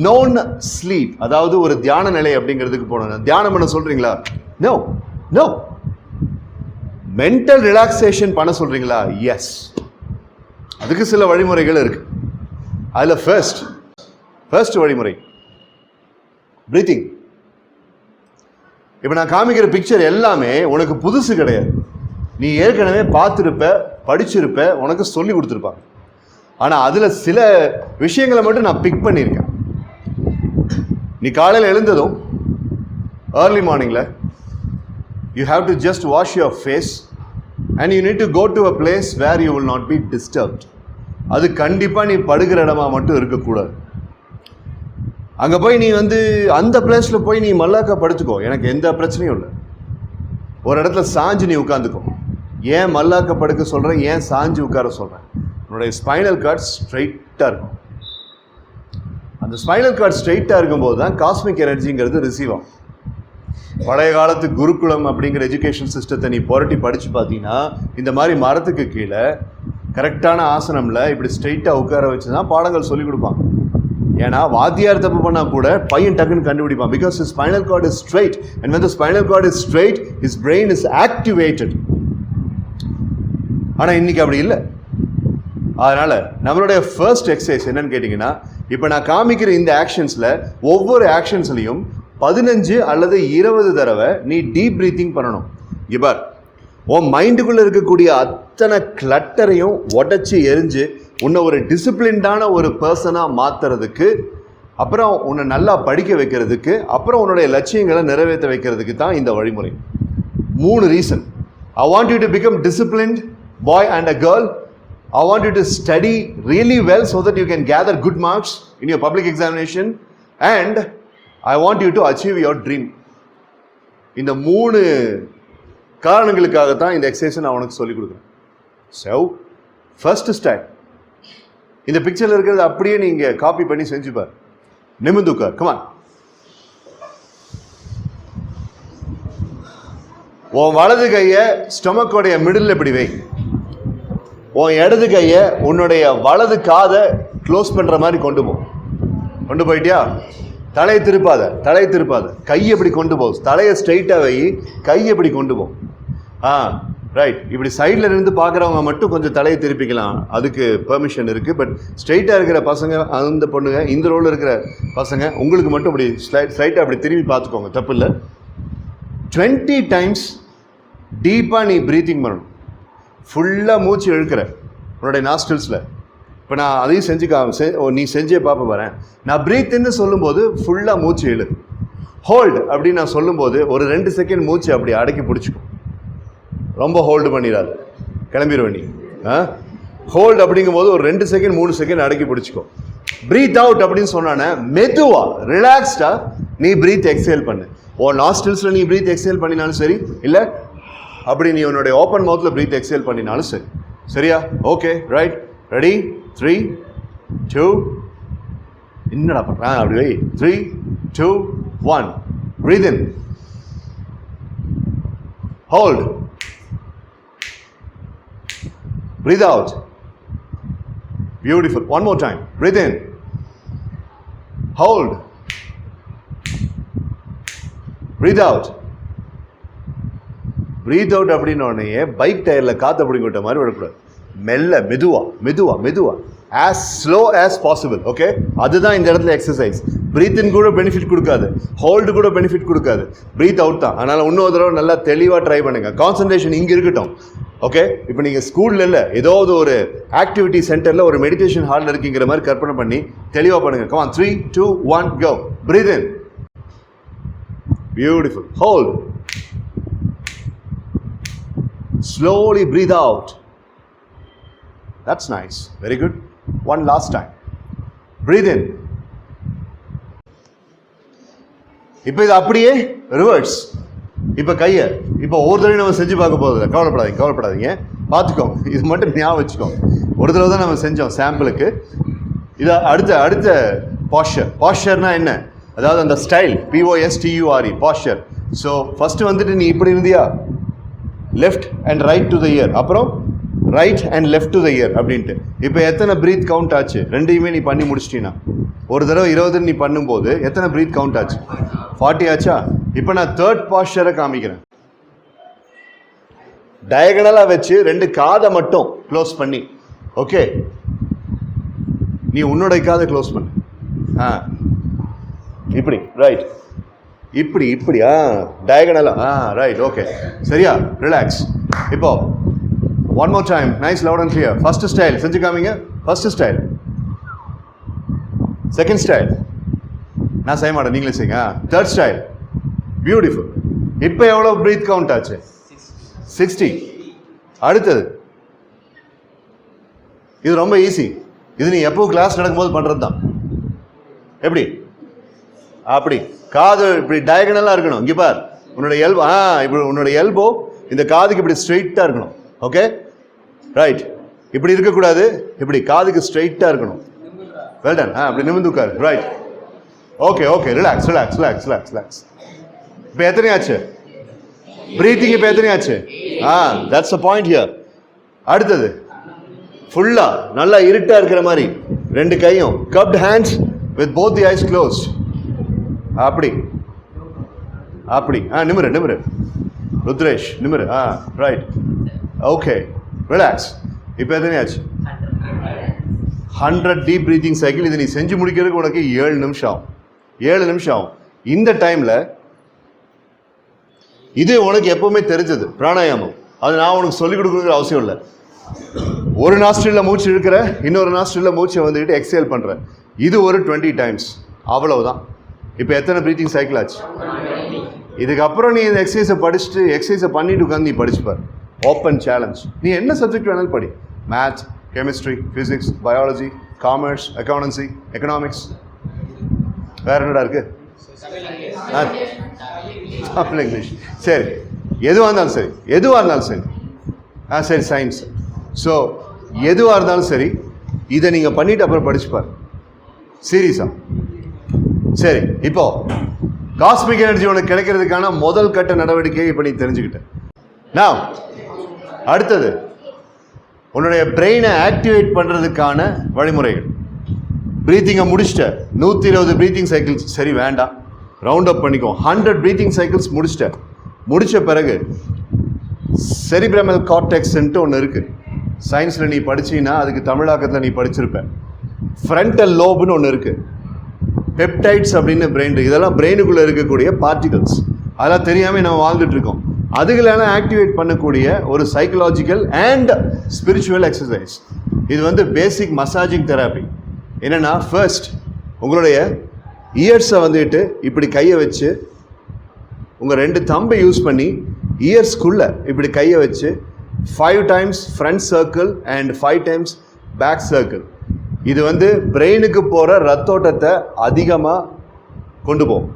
known sleep, அதாவது ஒரு தியான நிலை அப்படிங்கிறதுக்கு போகணும். தியானம் பண்ண சொல்றீங்களா? No no. மென்டல் ரிலாக்ஸேஷன் பண்ண சொல்றீங்களா? எஸ். அதுக்கு சில வழிமுறைகள் இருக்கு. அதில் ஃபர்ஸ்ட் வழிமுறை பிரீத்திங். இப்போ நான் காமிக்கிற பிக்சர் எல்லாமே உனக்கு புதுசு கிடையாது. நீ ஏற்கனவே பார்த்துருப்ப, படிச்சிருப்ப, உனக்கு சொல்லி கொடுத்துருப்பாங்க. ஆனால் அதில் சில விஷயங்களை மட்டும் நான் பிக் பண்ணியிருக்கேன். நீ காலையில் எழுந்ததும் ஏர்லி மார்னிங்கில் you have to just wash your face and you need to go to a place where you will not be disturbed. அது கண்டிப்பாக நீ படுகிற இடமா மட்டும் இருக்கக்கூடாது. அங்கே போய் நீ வந்து அந்த பிளேஸில் போய் நீ மல்லாக்கா படுத்துக்கோ, எனக்கு எந்த பிரச்சனையும் இல்லை. ஒரு இடத்துல சாஞ்சு நீ உட்காந்துக்கோ. ஏன் மல்லாக்க படுக்க சொல்கிறேன், ஏன் சாஞ்சு உட்கார சொல்கிறேன்? உன்னுடைய ஸ்பைனல் கார்டு ஸ்ட்ரைட்டாக இருக்கும். அந்த ஸ்பைனல் கார்டு ஸ்ட்ரைட்டாக இருக்கும்போது தான் காஸ்மிக் எனர்ஜிங்கிறது ரிசீவ் ஆகும். பழைய காலத்து குருகுலம் அப்படிங்கிற எஜுகேஷன் சிஸ்டத்தை நீ புரட்டி படித்து பார்த்தீங்கன்னா இந்த மாதிரி மரத்துக்கு கீழே கரெக்டான ஆசனமில் இப்படி ஸ்ட்ரைட்டாக உட்கார வச்சு தான் பாடங்கள் சொல்லிக் கொடுப்பாங்க. ஏன்னா வாத்தியார் தப்பு பண்ணால் கூட பையன் டக்குன்னு கண்டுபிடிப்பான். Because his spinal cord is straight, and when the spinal cord is straight, his brain is activated. ஆனால் இன்னைக்கு அப்படி இல்லை. அதனால நம்மளுடைய ஃபர்ஸ்ட் எக்ஸசைஸ் என்னன்னு கேட்டிங்கன்னா, இப்போ நான் காமிக்கிற இந்த ஆக்ஷன்ஸில் ஒவ்வொரு ஆக்ஷன்ஸ்லையும் 15 அல்லது 20 தடவை நீ டீப் ப்ரீத்திங் பண்ணணும். இவர் உன் மைண்டுக்குள்ளே இருக்கக்கூடிய அத்தனை கிளட்டரையும் உடச்சி எரிஞ்சு உன்னை ஒரு டிசிப்ளின்டான ஒரு பர்சனாக மாற்றுறதுக்கு, அப்புறம் உன்னை நல்லா படிக்க வைக்கிறதுக்கு, அப்புறம் உன்னுடைய லட்சியங்களை நிறைவேற்ற வைக்கிறதுக்கு தான் இந்த வழிமுறை. 3 reason. I want you to become disciplined boy and a girl. I want you to study really well so that you can gather good marks in your public examination, and I want you to achieve your dream. இந்த 3 காரணங்களுக்காக தான் இந்த எக்ஸசைஸை நான் உனக்கு சொல்லிக் கொடுக்குறேன். So first style, இந்த பிக்சரில் இருக்கிறது அப்படியே நீங்கள் காப்பி பண்ணி செஞ்சுப்பார். நிமிர்ந்து உட்கார். கமான். உன் வலது கையை ஸ்டொமக்கோடைய மிடில் இப்படி வை. உன் இடது கையை உன்னுடைய வலது காதை க்ளோஸ் பண்ணுற மாதிரி கொண்டு போயிட்டியா? தலையை திருப்பாத. கையை இப்படி கொண்டு போ. தலையை ஸ்ட்ரைட்டாக வை, கையை இப்படி கொண்டு போ. ரைட். இப்படி சைடில் இருந்து பார்க்குறவங்க மட்டும் கொஞ்சம் தலையை திருப்பிக்கலாம், அதுக்கு பெர்மிஷன் இருக்குது. பட் ஸ்ட்ரைட்டாக இருக்கிற பசங்க, அந்த பொண்ணுங்க, இந்த ரோலில் இருக்கிற பசங்க, உங்களுக்கு மட்டும் இப்படி ஸ்ட்ரைட்டாக அப்படி திரும்பி பார்த்துக்கோங்க, தப்பு இல்லை. 20 டைம்ஸ் டீப்பாக நீ ப்ரீத்திங் பண்ணணும். ஃபுல்லாக மூச்சு இழுக்கிற உன்னுடைய நாஸ்டில்ஸில். இப்போ நான் அதையும் நீ செஞ்சே பார்ப்ப வரேன். நான் ப்ரீத்ன்னு சொல்லும்போது ஃபுல்லாக மூச்சு இழு. ஹோல்டு அப்படின்னு நான் சொல்லும்போது ஒரு 2 செகண்ட் மூச்சு அப்படி அடக்கி பிடிச்சிக்கும். ரொம்ப ஹோல்டு பண்ணிடாது, கிளம்பிடுவேன் நீ. ஹோல்டு அப்படிங்கும்போது ஒரு 2 செகண்ட் 3 செகண்ட் அடக்கி பிடிச்சிக்கோ. ப்ரீத் அவுட் அப்படின்னு சொன்னானே மெதுவா ரிலாக்ஸ்டா நீ ப்ரீத் எக்ஸேல் பண்ணு. நாஸ்டில்ஸில் நீ ப்ரீத் எக்ஸேல் பண்ணினாலும் சரி, இல்லை அப்படி நீ உன்னுடைய ஓப்பன் மவுத்தில் ப்ரீத் எக்ஸேல் பண்ணினாலும் சரி. சரியா? Okay, right. ரெடி? 3, 2, என்னடா பண்ணுறேன் அப்படி வை. 3, 2, 1. Breathe in. Hold. Breathe out. Beautiful. One more time. Breathe in. Hold. Breathe out. Breathe out அப்படின்னோடனே பைக் டயரில் காற்று பிடிங்க விட்ட மாதிரி விடக்கூடாது. மெல்ல, மெதுவா as slow as possible. Okay, அதுதான் இந்த இடத்துல எக்ஸசைஸ். பிரீத் இன் கூட பெனிஃபிட் கொடுக்காது, ஹோல்டு கூட பெனிஃபிட் கொடுக்காது, பிரீத் அவுட் தான். அதனால் இன்னொரு தடவை நல்லா தெளிவாக ட்ரை பண்ணுங்க. கான்சன்ட்ரேஷன் இங்கே இருக்கட்டும். ஓகே, இப்போ நீங்கள் ஸ்கூலில் இல்லை, ஏதாவது ஒரு ஆக்டிவிட்டி சென்டரில் ஒரு மெடிடேஷன் ஹாலில் இருக்குங்கிற மாதிரி கற்பனை பண்ணி தெளிவாக பண்ணுங்க. Come on. 3, 2, 1, go. Breathe in. Beautiful. Hold. Slowly breathe out. That's nice. Very good. One last time. Breathe in. இப்போ இது அப்படியே ரிவர்ஸ். இப்போ கையை இப்போ ஒரு தடவை நம்ம செஞ்சு பார்க்க போதில்லை. கவலைப்படாதீங்க, பார்த்துக்கோங்க. இது மட்டும் ஞாபகம் வச்சுக்கோங்க. ஒரு தடவை தான் நம்ம செஞ்சோம் சாம்பிளுக்கு. இது அடுத்த பாஸ்சர்னா என்ன? அதாவது அந்த style, POSTURE, posture. So first வந்துட்டு நீ இப்படி இருந்தியா, left and right to the ear, அப்புறம் right and left to the ear அப்படின்ட்டு. இப்போ எத்தனை ப்ரீத் கவுண்ட் ஆச்சு? 2யுமே நீ பண்ணி முடிச்சிட்டீங்கன்னா. ஒரு தடவை 20 நீ பண்ணும்போது எத்தனை ப்ரீத் கவுண்ட் ஆச்சு? 40 ஆச்சா? இப்போ நான் தேர்ட் பாஸ்சரை காமிக்கிறேன். டயகனலாக வச்சு 2 காதை மட்டும் க்ளோஸ் பண்ணி. ஓகே, நீ உன்னோட காதை க்ளோஸ் பண்ணு. இப்படி, ரைட். இப்படி டயகனலா. ரைட். ஓகே, சரியா? ரிலாக்ஸ். இப்போ one more time. Nice, loud and clear. First style செஞ்சு காமிங்க. ஃபர்ஸ்ட் ஸ்டைல், செகண்ட் ஸ்டைல் நான் செய்ய மாட்டேன், நீங்களே செய்யுங்க. Third style. பியூட்டிஃபுல். இப்போ எவ்வளோ ப்ரீத் கவுண்ட் ஆச்சு? 60. அடுத்தது இது ரொம்ப ஈஸி. இது நீ எப்போ கிளாஸ் நடக்கும்போது பண்றது தான். எப்படி? அப்படி காது இப்படி டயகனலா இருக்கணும். இங்க பார், உன்னோட எல்போ இப்படி உன்னோட எல்போ இந்த காதுக்கு இப்படி ஸ்ட்ரெயிட்டா இருக்கணும். Okay right. இப்படி இருக்கக்கூடாது, இப்படி காதுக்கு ஸ்ட்ரெயிட்டா இருக்கணும். Well done. அப்படி நிமிர்ந்து உட்காரு. Right. Okay okay relax relax relax relax relax. இப்போ எத்தனையாச்சு பிரீத்திங்? இப்போ எத்தனையாச்சு? That's a point here. அடுத்தது ஃபுல்லா நல்லா இருட்டா இருக்கிற மாதிரி ரெண்டு கையும் cupped hands with both the eyes closed. அப்படி அப்படி நிமிரு நிமிரு ருத்ரேஷ் நிமிரு. ரைட். Okay relax. இப்போ எத்தனையாச்சு? 100 டீப் பிரீத்திங் சைக்கிள். இது நீ செஞ்சு முடிக்கிறதுக்கு உனக்கு 7 நிமிஷம் ஆகும். 7 நிமிஷம் ஆகும். இந்த டைம்ல இது உனக்கு எப்பவுமே தெரிஞ்சது பிராணாயாமம். அது நான் உனக்கு சொல்லிக் கொடுக்குற அவசியம் இல்லை. ஒரு நாஸ்ட்ரில்ல மூச்சு இருக்கிற, இன்னொரு நாஸ்ட்ரில்ல மூச்சை வந்துக்கிட்டு எக்ஸேல் பண்ற. இது ஒரு 20 டைம்ஸ். அவ்வளவுதான். இப்போ எத்தனை பிரீத்திங் சைக்கிள் ஆச்சு? இதுக்கப்புறம் நீ இந்த எக்ஸசைஸை படிச்சுட்டு எக்ஸசைஸை பண்ணிட்டு உட்காந்து நீ படிச்சுப்பார். Open challenge. நீ என்ன சப்ஜெக்ட் வேணாலும் படி. Maths, chemistry, physics, biology, commerce, accountancy, economics. வேற என்னடா இருக்கு? தமிழ், இங்கிலீஷ். சரி, எதுவாக இருந்தாலும் சரி, எதுவாக இருந்தாலும் சரி. சரி, சயின்ஸ். ஸோ எதுவாக இருந்தாலும் சரி, இதை நீங்கள் பண்ணிட்டு அப்புறம் படிச்சுப்பார் சீரியஸா. சரி, இப்போ காஸ்மிக் எனர்ஜி உனக்கு கிடைக்கிறதுக்கான முதல் கட்ட நடவடிக்கையை இப்போ நீ தெரிஞ்சுக்கிட்டேன். நான் அடுத்தது உன்னுடைய பிரெயினை ஆக்டிவேட் பண்ணுறதுக்கான வழிமுறைகள். ப்ரீத்திங்கை முடிச்சிட்ட, 120 ப்ரீத்திங் சைக்கிள்ஸ். சரி வேண்டாம், ரவுண்ட் அப் பண்ணிக்கோ. 100 ப்ரீத்திங் சைக்கிள்ஸ் முடிச்சிட்ட. முடித்த பிறகு செரிப்ரமல் கார்டெக்ஸ்ன்ட்டு ஒன்று இருக்குது. சயின்ஸில் நீ படிச்சீங்கன்னா அதுக்கு தமிழாக்கத்தில் நீ படிச்சிருப்ப. ஃப்ரண்டல் லோப்னு ஒன்று இருக்குது. பெப்டைட்ஸ் அப்படின்னு பிரெயின். இதெல்லாம் பிரெயினுக்குள்ளே இருக்கக்கூடிய பார்ட்டிகல்ஸ். அதெல்லாம் தெரியாமல் நம்ம வாழ்ந்துட்டு இருக்கோம். அதுகளெல்லாம் ஆக்டிவேட் பண்ணக்கூடிய ஒரு சைக்கலாஜிக்கல் அண்ட் ஸ்பிரிச்சுவல் எக்ஸசைஸ். இது வந்து பேசிக் மசாஜிங் தெராப்பி. என்னென்னா, ஃபர்ஸ்ட் உங்களுடைய இயர்ஸை வந்துட்டு இப்படி கையை வச்சு உங்கள் 2 தம்பை யூஸ் பண்ணி இயர்ஸ்குள்ளே இப்படி கையை வச்சு 5 times front circle and 5 times back circle. இது வந்து பிரெயினுக்கு போகிற ரத்தோட்டத்தை அதிகமாக கொண்டு போகும்.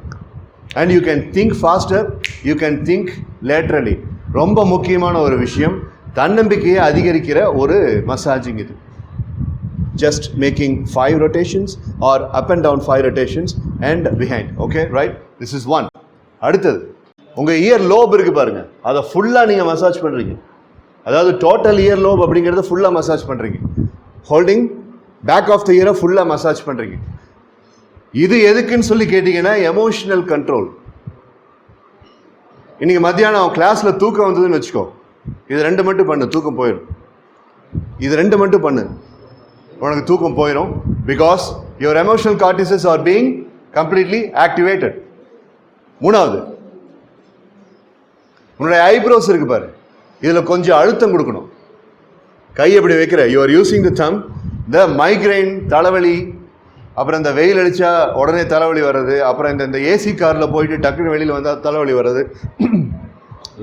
And you can think faster, you can think laterally. ரொம்ப முக்கியமான ஒரு விஷயம், தன்னம்பிக்கையை அதிகரிக்கிற ஒரு மசாஜிங் இது. Just making 5 rotations or up and down 5 rotations and behind. Okay, right? This is one. அடுத்தது உங்கள் இயர் லோப் இருக்குது பாருங்கள், அதை ஃபுல்லாக நீங்கள் மசாஜ் பண்ணுறீங்க. அதாவது டோட்டல் இயர் லோப் அப்படிங்கிறத ஃபுல்லாக மசாஜ் பண்ணுறீங்க. ஹோல்டிங் பேக் ஆஃப் த இயரை ஃபுல்லாக மசாஜ் பண்ணுறீங்க. இது எதுக்குன்னு சொல்லி கேட்டிங்கன்னா, எமோஷனல் கண்ட்ரோல். இன்னைக்கு மத்தியானம் கிளாஸில் தூக்கம் வந்ததுன்னு வச்சுக்கோ, இது 2 மட்டும் பண்ணு, தூக்கம் போயிடும். இது 2 மட்டும் பண்ணு, உனக்கு தூக்கம் போயிடும். Because your emotional cortices are being completely activated. 3வது, உன்னுடைய ஐப்ரோஸ் இருக்கு பாரு, இதில் கொஞ்சம் அழுத்தம் கொடுக்கணும். கை எப்படி வைக்கிற, யூ ஆர் யூசிங் த தம். இந்த மைக்ரைன், தலைவலி, அப்புறம் இந்த வெயில் அடித்தா உடனே தலைவலி வர்றது, அப்புறம் இந்த ஏசி காரில் போயிட்டு டக்குன்னு வெளியில் வந்தால் தலைவலி வர்றது,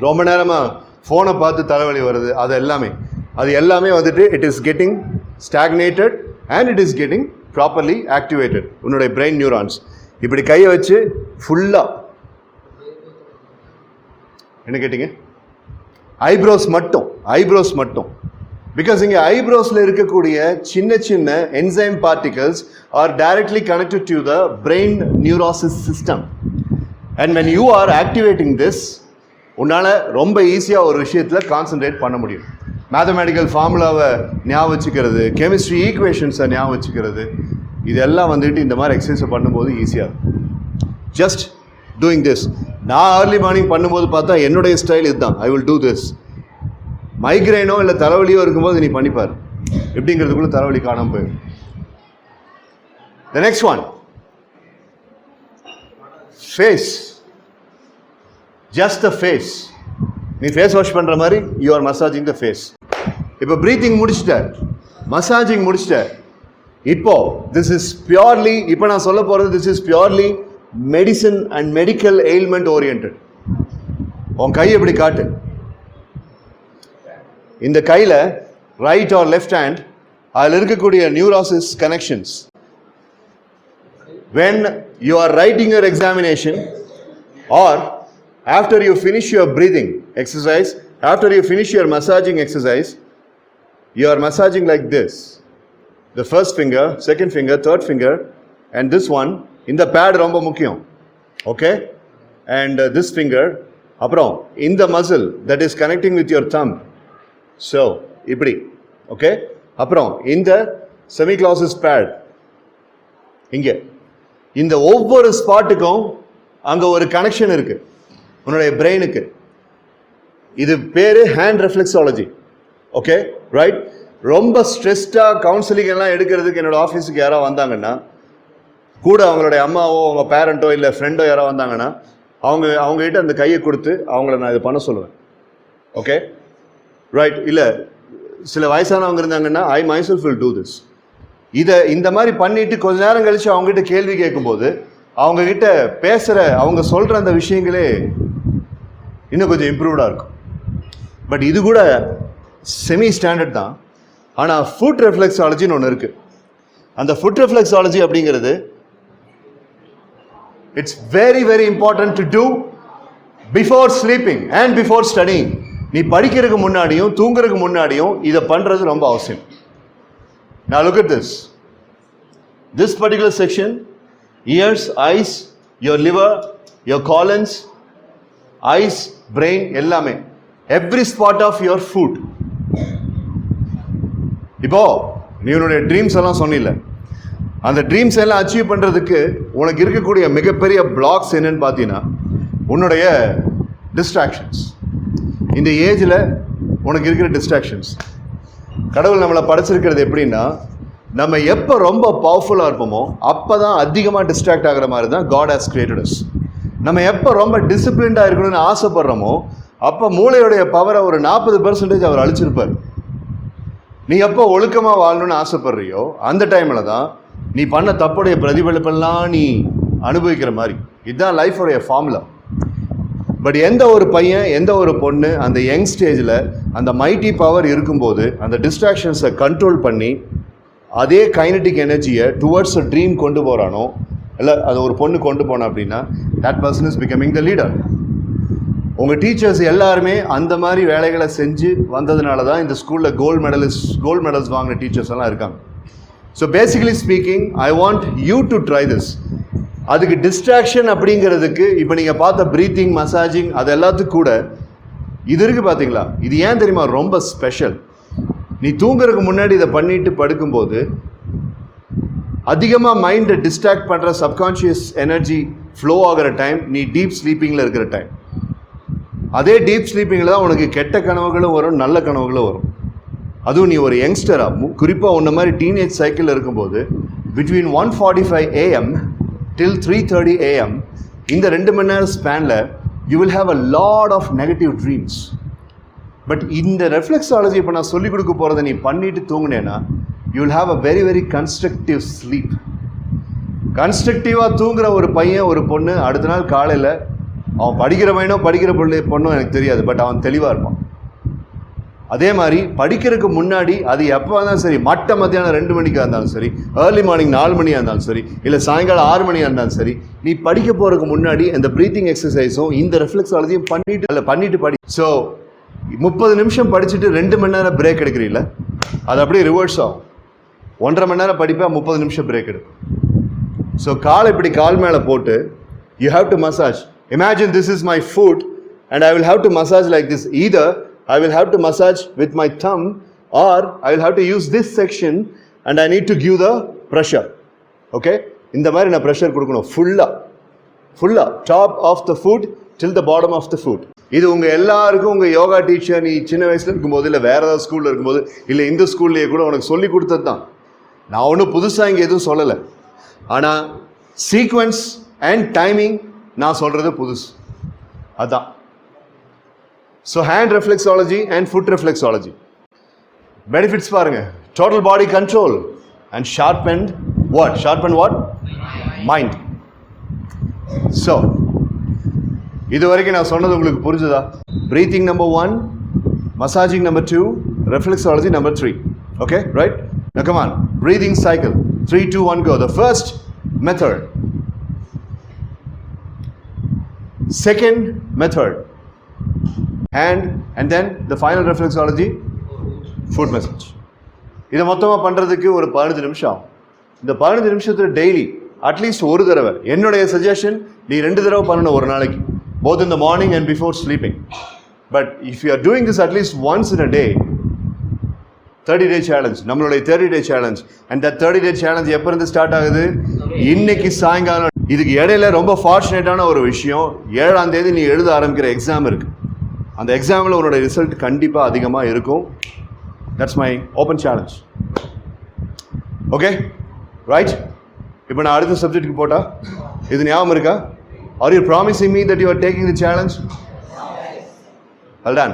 ரொம்ப நேரமாக ஃபோனை பார்த்து தலைவலி வருது, அது எல்லாமே வந்துட்டு it is getting stagnated and it is getting properly activated. உன்னுடைய பிரெயின் நியூரான்ஸ் இப்படி கையை வச்சு ஃபுல்லாக என்ன கேட்டிங்க? ஐப்ரோஸ் மட்டும். பிகாஸ் இங்கே ஐப்ரோஸில் இருக்கக்கூடிய சின்ன சின்ன enzyme particles R directly connected to the brain neurosis system. And when you are activating this, உன்னால் ரொம்ப ஈஸியாக ஒரு விஷயத்தில் கான்சன்ட்ரேட் பண்ண முடியும். மேத்தமேட்டிக்கல் ஃபார்முலாவை ஞாபகம் வச்சுக்கிறது, கெமிஸ்ட்ரி ஈக்குவேஷன்ஸை ஞாபகம் வச்சுக்கிறது, இதெல்லாம் வந்துட்டு இந்த மாதிரி எக்ஸசைஸை பண்ணும்போது ஈஸியாக இருக்கும். Just doing this. நான் ஏர்லி மார்னிங் பண்ணும்போது பார்த்தா என்னுடைய ஸ்டைல் இதுதான். I will do this. மைக்ரைனோ இல்லை தலைவலியோ இருக்கும்போது நீ பண்ணிப்பார், எப்படிங்கிறதுக்குள்ள தலைவலி காணாமல் போயிடும். The next one, face. Just the face. நீ ஃபேஸ் வாஷ் பண்ணுற மாதிரி you are massaging the face. இப்போ ப்ரீத்திங் முடிச்சிட்ட, மசாஜிங் முடிச்சிட்ட. இப்போ திஸ் இஸ் பியூர்லி, இப்போ நான் சொல்ல போகிறது this is purely medicine and medical ailment orient. உன் கை எப்படி காட்டு, இந்த கையில் ரைட் ஆர் லெஃப்ட் ஹேண்ட் அதில் இருக்கக்கூடிய neurosis connections. when you are writing your examination or after you finish your breathing exercise, after you finish your massaging exercise, you are massaging like this. The first finger, second finger, third finger and this one. இந்த pad ரொம்ப முக்கியம். Okay? And this finger. அப்புறம் இந்த muscle that is connecting with your thumb. So, இப்படி. Okay? அப்புறம் இந்த semi-glossus pad. இங்கே. இந்த ஒவ்வொரு ஸ்பாட்டுக்கும் அங்கே ஒரு கனெக்ஷன் இருக்கு உன்னுடைய பிரெயினுக்கு. இது பேரு ஹேண்ட் ரெஃப்ளெக்ஸாலஜி. Okay right. ரொம்ப ஸ்ட்ரெஸ்டாக கவுன்சிலிங் எல்லாம் எடுக்கிறதுக்கு என்னோட ஆஃபீஸுக்கு யாராவது வந்தாங்கன்னா, கூட அவங்களுடைய அம்மாவோ அவங்க பேரண்ட்டோ இல்லை ஃப்ரெண்டோ யாராவது வந்தாங்கன்னா அவங்ககிட்ட அந்த கையை கொடுத்து அவங்கள நான் இது பண்ண சொல்லுவேன். Okay right. இல்லை சில வயசானவங்க இருந்தாங்கன்னா ஐ myself will do this. இதை இந்த மாதிரி பண்ணிட்டு கொஞ்ச நேரம் கழிச்சு அவங்ககிட்ட கேள்வி கேட்கும்போது அவங்ககிட்ட பேசுகிற அவங்க சொல்கிற அந்த விஷயங்களே இன்னும் கொஞ்சம் இம்ப்ரூவ்டாக இருக்கும். பட் இது கூட செமி ஸ்டாண்டர்ட் தான். ஆனால் ஃபுட் ரெஃப்ளெக்ஸாலஜின்னு ஒன்று இருக்குது. அந்த ஃபுட் ரெஃப்ளெக்ஸாலஜி அப்படிங்கிறது it's very very important to do before sleeping and before studying. நீ படிக்கிறதுக்கு முன்னாடியும் தூங்குறதுக்கு முன்னாடியும் இதை பண்ணுறது ரொம்ப அவசியம். Now look at this. This particular section, ears, eyes, your liver, your colons, eyes, brain, எல்லாமே. Every spot of your food. இப்போ நீ உன்னுடைய ட்ரீம்ஸ் எல்லாம் சொன்னில்ல, அந்த ட்ரீம்ஸ் எல்லாம் அச்சீவ் பண்ணுறதுக்கு உனக்கு இருக்கக்கூடிய மிகப்பெரிய பிளாக்ஸ் என்னன்னு பார்த்தீங்கன்னா உன்னுடைய டிஸ்ட்ராக்ஷன்ஸ். இந்த ஏஜில் உனக்கு இருக்கிற டிஸ்ட்ராக்ஷன்ஸ். கடவுள் நம்மளை படைச்சிருக்கிறது எப்படின்னா, நம்ம எப்போ ரொம்ப பவர்ஃபுல்லாக இருப்போமோ அப்போ தான் அதிகமாக டிஸ்ட்ராக்ட் ஆகிற மாதிரி தான் God has created us. நம்ம எப்போ ரொம்ப டிசிப்ளின்டாக இருக்கணும்னு ஆசைப்படுறோமோ அப்போ மூளையுடைய பவரை ஒரு 40% அவர் அழிச்சிருப்பார். நீ எப்போ ஒழுக்கமாக வாழணும்னு ஆசைப்படுறியோ அந்த டைமில் தான் நீ பண்ண தப்புடைய பிரதிபலிப்பெல்லாம் நீ அனுபவிக்கிற மாதிரி. இதுதான் லைஃபோடைய ஃபார்முலா. பட் எந்த ஒரு பையன் எந்த ஒரு பொண்ணு அந்த யங் ஸ்டேஜில் அந்த மைட்டி பவர் இருக்கும்போது அந்த டிஸ்ட்ராக்ஷன்ஸை கண்ட்ரோல் பண்ணி அதே கைனட்டிக் எனர்ஜியை டுவர்ட்ஸ் அ ட்ரீம் கொண்டு போகிறானோ, இல்லை அது ஒரு பொண்ணு கொண்டு போனா அப்படின்னா that person is becoming the leader. உங்கள் டீச்சர்ஸ் எல்லாருமே அந்த மாதிரி வேலைகளை செஞ்சு வந்ததுனால தான் இந்த ஸ்கூலில் கோல்டு மெடல்ஸ் வாங்கின டீச்சர்ஸ் எல்லாம் இருக்காங்க. So basically speaking I want you to try this. அதுக்கு டிஸ்ட்ராக்ஷன் அப்படிங்கிறதுக்கு இப்போ நீங்கள் பார்த்த ப்ரீத்திங், மசாஜிங் அது எல்லாத்துக்கும் கூட இது இருக்குது பார்த்தீங்களா? இது ஏன் தெரியுமா ரொம்ப ஸ்பெஷல்? நீ தூங்குறதுக்கு முன்னாடி இதை பண்ணிட்டு படுக்கும்போது அதிகமாக மைண்டை டிஸ்ட்ராக்ட் பண்ணுற சப்கான்ஷியஸ் எனர்ஜி ஃப்ளோ ஆகிற டைம் நீ டீப் ஸ்லீப்பிங்கில் இருக்கிற டைம். அதே டீப் ஸ்லீப்பிங்கில் தான் உனக்கு கெட்ட கனவுகளும் வரும், நல்ல கனவுகளும் வரும். அதுவும் நீ ஒரு யங்ஸ்டராக குறிப்பாக உன்ன மாதிரி டீனேஜ் சைக்கிளில் இருக்கும்போது பிட்வீன் 1:45 AM till 3:30 AM இந்த 2 மணி நேரம் ஸ்பேனில் you will have a lot of negative dreams. But இந்த ரெஃப்ளெக்ஸாலஜி இப்போ நான் சொல்லிக் கொடுக்க போகிறத நீ பண்ணிட்டு தூங்குனேன்னா you will have a very very constructive sleep. கன்ஸ்ட்ரக்டிவாக தூங்குற ஒரு பையன் ஒரு பொண்ணு அடுத்த நாள் காலையில் அவன் படிக்கிற பொண்ணும் எனக்கு தெரியாது, பட் அவன் தெளிவாக இருப்பான். அதே மாதிரி படிக்கிறதுக்கு முன்னாடி அது எப்போ இருந்தாலும் சரி, மத்தியானம் 2 மணிக்காக இருந்தாலும் சரி, ஏர்லி மார்னிங் 4 மணியாக இருந்தாலும் சரி, இல்லை சாயங்காலம் 6 மணியாக இருந்தாலும் சரி, நீ படிக்க போகிறதுக்கு முன்னாடி அந்த ப்ரீத்திங் எக்ஸசைஸும் இந்த ரெஃப்ளெக்ஸாலஜியும் பண்ணிட்டு படி. ஸோ 30 நிமிஷம் படிச்சுட்டு 2 மணி நேரம் பிரேக் எடுக்கிறீங்கள, அது அப்படியே ரிவர்ஸ் ஆகும். 1.5 மணி நேரம் படிப்பேன், 30 நிமிஷம் பிரேக் எடுக்கும். ஸோ இப்படி கால் மேலே போட்டு you have to massage. Imagine this is my foot and I will have to massage like this. Either I will have to massage with my thumb or I will have to use this section and I need to give the pressure. Okay? இந்த மாதிரி நான் pressure கொடுக்கணும் ஃபுல்லாக top of the foot till the bottom of the foot. இது உங்கள் எல்லாருக்கும் உங்கள் yoga teacher நீ சின்ன வயசில் இருக்கும்போது இல்லை வேறு ஏதாவது ஸ்கூலில் இருக்கும்போது இல்லை இந்த ஸ்கூல்லேயே கூட உனக்கு சொல்லி கொடுத்தது தான். நான் ஒன்றும் புதுசாக இங்கே எதுவும் சொல்லலை. ஆனால் சீக்வன்ஸ் அண்ட் டைமிங் நான் சொல்கிறது புதுசு. அதுதான். So hand reflexology and foot reflexology. Benefits பாருங்க. Total body control and sharpened what? Sharpened what? Mind. So இது வரைக்கும் நான் சொன்னது உங்களுக்கு புரிஞ்சுதா? Breathing number 1, massaging number 2, reflexology number 3. Okay, right? Now come on, breathing cycle. 3, 2, 1, go. The first method. Second method. Hand, and then the final reflexology, foot massage. இதை மொத்தமாக பண்ணுறதுக்கு ஒரு 15 நிமிஷம். இந்த 15 நிமிஷத்தில் டெய்லி அட்லீஸ்ட் ஒரு தடவை, என்னுடைய சஜஷன், நீ 2 தடவை பண்ணணும் ஒரு நாளைக்கு, both in the morning and before sleeping. But if you are doing this at least once in a day, 30-day challenge, நம்மளுடைய 30-day challenge, and that 30-day challenge எப்போ இருந்து ஸ்டார்ட் ஆகுது? இன்னைக்கு சாயங்காலம். இதுக்கு இடையில ரொம்ப ஃபார்ச்சுனேட்டான ஒரு விஷயம், 7ஆம் தேதி நீ எழுத ஆரம்பிக்கிற எக்ஸாம் இருக்கு. அந்த எக்ஸாமில் உன்னோட ரிசல்ட் கண்டிப்பாக அதிகமாக இருக்கும். That's my open challenge. Okay, right? இப்போ நான் அடுத்த சப்ஜெக்ட்டுக்கு போட்டா இது ஞாபகம் இருக்கா? Are you promising me that you are taking the challenge? Well done.